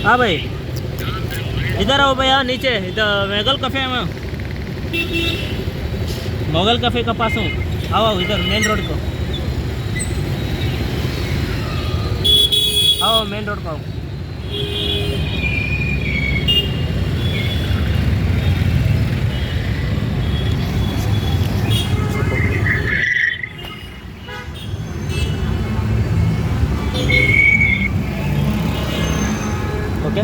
हाँ भाई, इधर आओ भैया, नीचे इधर मोगल कैफे में, मोगल कैफे के पास हूँ। आओ आओ इधर मेन रोड को, आओ मेन रोड को आओ। ओके